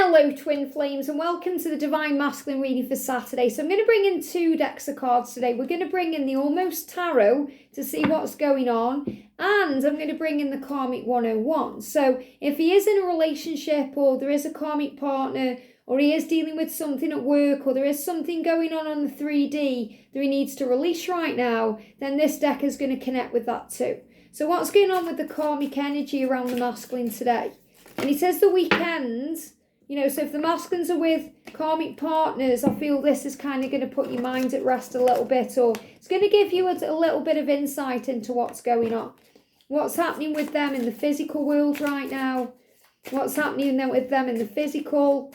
Hello twin flames and welcome to the Divine Masculine reading for Saturday. So I'm going to bring in 2 decks of cards today. We're going to bring in the Almost Tarot to see what's going on, and I'm going to bring in the Karmic 101. So if he is in a relationship, or there is a karmic partner, or he is dealing with something at work, or there is something going on the 3D that he needs to release right now, then this deck is going to connect with that too. So what's going on with the karmic energy around the masculine today? And he says the weekend. So if the masculines are with karmic partners, I feel this is kind of going to put your mind at rest a little bit, or it's going to give you a little bit of insight into what's going on. What's happening with them in the physical world right now? What's happening with them in the physical?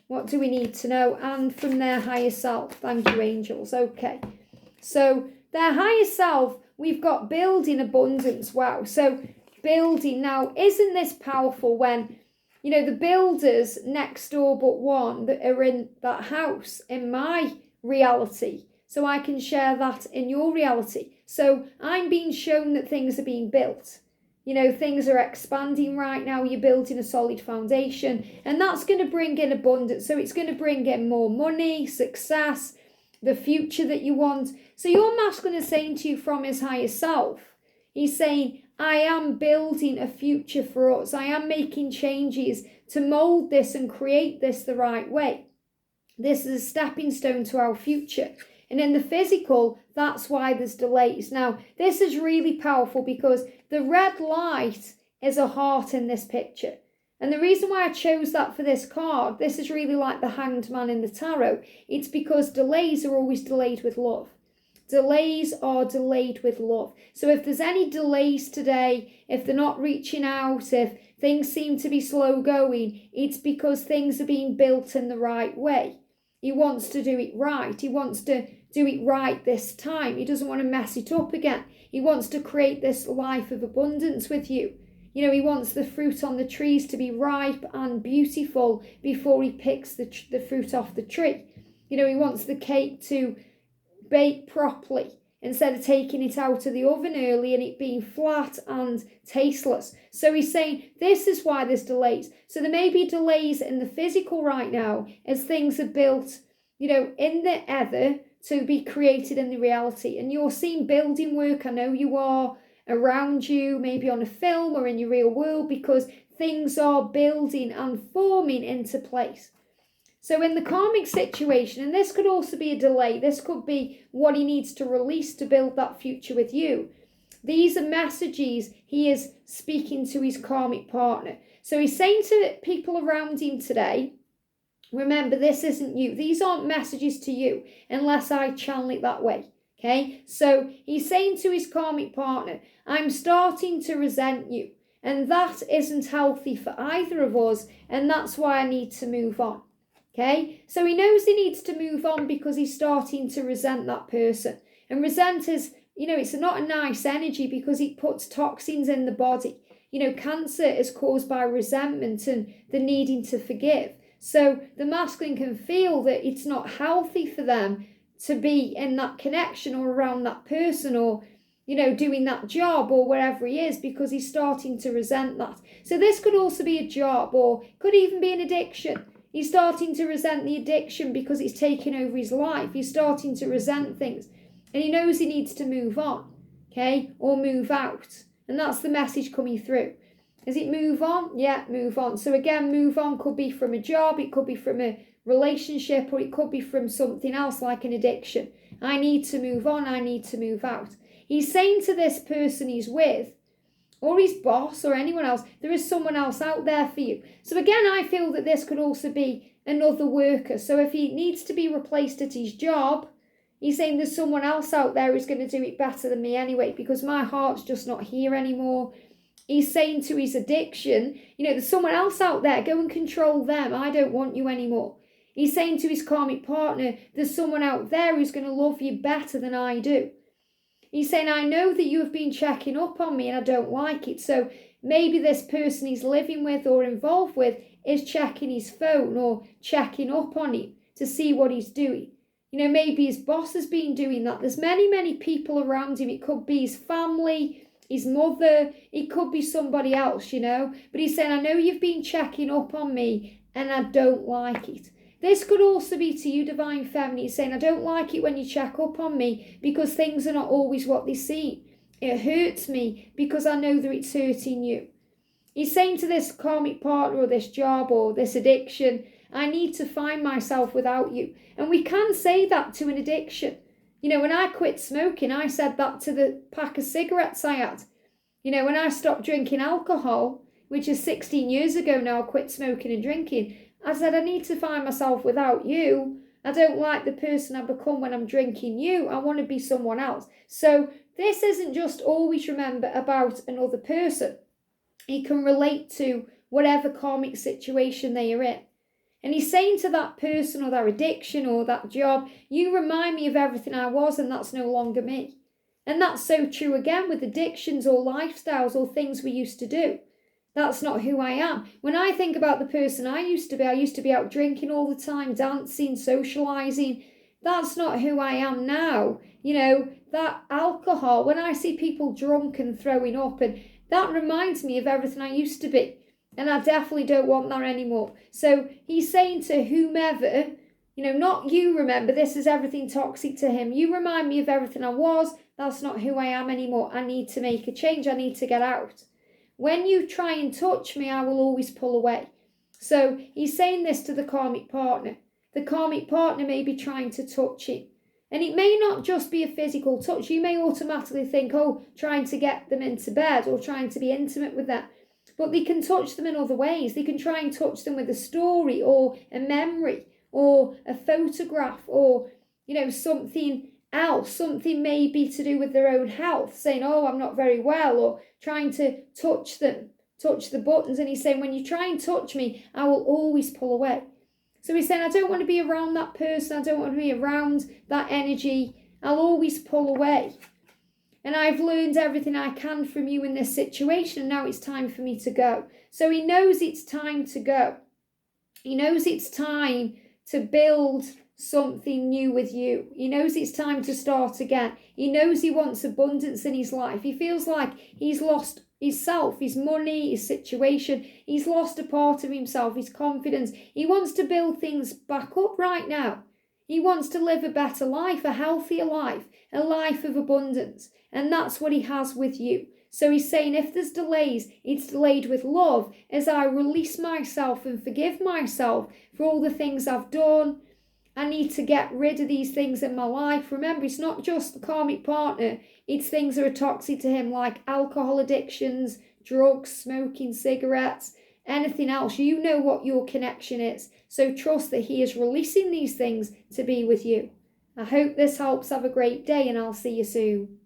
What do we need to know? And from their higher self. Thank you, angels. Okay. So their higher self, we've got building abundance. Wow. So building. Now, isn't this powerful when the builders next door but one that are in that house in my reality, so I can share that in your reality. So I'm being shown that things are being built. Things are expanding right now. You're building a solid foundation, and that's going to bring in abundance. So it's going to bring in more money, success, the future that you want. So your masculine is saying to you from his higher self, he's saying, I am building a future for us. I am making changes to mold this and create this the right way. This is a stepping stone to our future. And in the physical, that's why there's delays. Now, this is really powerful because the red light is a heart in this picture. And the reason why I chose that for this card, this is really like the Hanged Man in the tarot. It's because delays are always delayed with love. Delays are delayed with love. So if there's any delays today, if they're not reaching out, if things seem to be slow going, it's because things are being built in the right way. He wants to do it right. He wants to do it right this time. He doesn't want to mess it up again. He wants to create this life of abundance with you. He wants the fruit on the trees to be ripe and beautiful before he picks the fruit off the tree. He wants the cake to bake properly instead of taking it out of the oven early and it being flat and tasteless. So he's saying this is why there's delays. So there may be delays in the physical right now as things are built, in the ether to be created in the reality. And you're seeing building work, I know you are, around you, maybe on a film or in your real world, because things are building and forming into place. So in the karmic situation, and this could also be a delay, this could be what he needs to release to build that future with you. These are messages he is speaking to his karmic partner. So he's saying to people around him today, remember, this isn't you. These aren't messages to you unless I channel it that way. Okay? So he's saying to his karmic partner, I'm starting to resent you. And that isn't healthy for either of us. And that's why I need to move on. Okay, so he knows he needs to move on because he's starting to resent that person. And resent is, it's not a nice energy because it puts toxins in the body. Cancer is caused by resentment and the needing to forgive. So the masculine can feel that it's not healthy for them to be in that connection or around that person or, doing that job or wherever he is because he's starting to resent that. So this could also be a job or could even be an addiction. He's starting to resent the addiction because it's taking over his life. He's starting to resent things. And he knows he needs to move on, okay? Or move out. And that's the message coming through. Is it move on? Yeah, move on. So again, move on could be from a job. It could be from a relationship. Or it could be from something else like an addiction. I need to move on. I need to move out. He's saying to this person he's with, or his boss or anyone else, there is someone else out there for you. So again, I feel that this could also be another worker. So if he needs to be replaced at his job, he's saying there's someone else out there who's going to do it better than me anyway because my heart's just not here anymore. He's saying to his addiction, there's someone else out there, go and control them. I don't want you anymore. He's saying to his karmic partner, there's someone out there who's going to love you better than I do. He's saying, I know that you have been checking up on me and I don't like it. So maybe this person he's living with or involved with is checking his phone or checking up on him to see what he's doing. Maybe his boss has been doing that. There's many, many people around him. It could be his family, his mother. It could be somebody else, But he's saying, I know you've been checking up on me and I don't like it. This could also be to you, Divine Feminine, saying, I don't like it when you check up on me because things are not always what they seem. It hurts me because I know that it's hurting you. He's saying to this karmic partner or this job or this addiction, I need to find myself without you. And we can say that to an addiction. You know, when I quit smoking, I said that to the pack of cigarettes I had. You know, when I stopped drinking alcohol, which is 16 years ago now, I quit smoking and drinking, I said, I need to find myself without you. I don't like the person I become when I'm drinking you. I want to be someone else. So this isn't just always remember about another person. He can relate to whatever karmic situation they are in. And he's saying to that person or that addiction or that job, you remind me of everything I was and that's no longer me. And that's so true again with addictions or lifestyles or things we used to do. That's not who I am. When I think about the person I used to be out drinking all the time, dancing, socialising. That's not who I am now. You know, that alcohol, when I see people drunk and throwing up, and that reminds me of everything I used to be. And I definitely don't want that anymore. So he's saying to whomever, you know, not you remember, this is everything toxic to him. You remind me of everything I was. That's not who I am anymore. I need to make a change. I need to get out. When you try and touch me, I will always pull away. So he's saying this to the karmic partner. The karmic partner may be trying to touch him. And it may not just be a physical touch. You may automatically think, oh, trying to get them into bed or trying to be intimate with them. But they can touch them in other ways. They can try and touch them with a story or a memory or a photograph or, you know, something else. Something maybe to do with their own health, saying, oh, I'm not very well, or trying to touch them, touch the buttons. And he's saying, when you try and touch me, I will always pull away. So he's saying, I don't want to be around that person. I don't want to be around that energy. I'll always pull away. And I've learned everything I can from you in this situation. And now it's time for me to go. So he knows it's time to go. He knows it's time to build something new with you. He knows it's time to start again. He knows he wants abundance in his life. He feels like he's lost his self, his money, his situation. He's lost a part of himself, his confidence. He wants to build things back up right now. He wants to live a better life, a healthier life, a life of abundance. And that's what he has with you. So he's saying if there's delays, it's delayed with love as I release myself and forgive myself for all the things I've done. I need to get rid of these things in my life. Remember, it's not just the karmic partner. It's things that are toxic to him, like alcohol addictions, drugs, smoking, cigarettes, anything else. You know what your connection is. So trust that he is releasing these things to be with you. I hope this helps. Have a great day and I'll see you soon.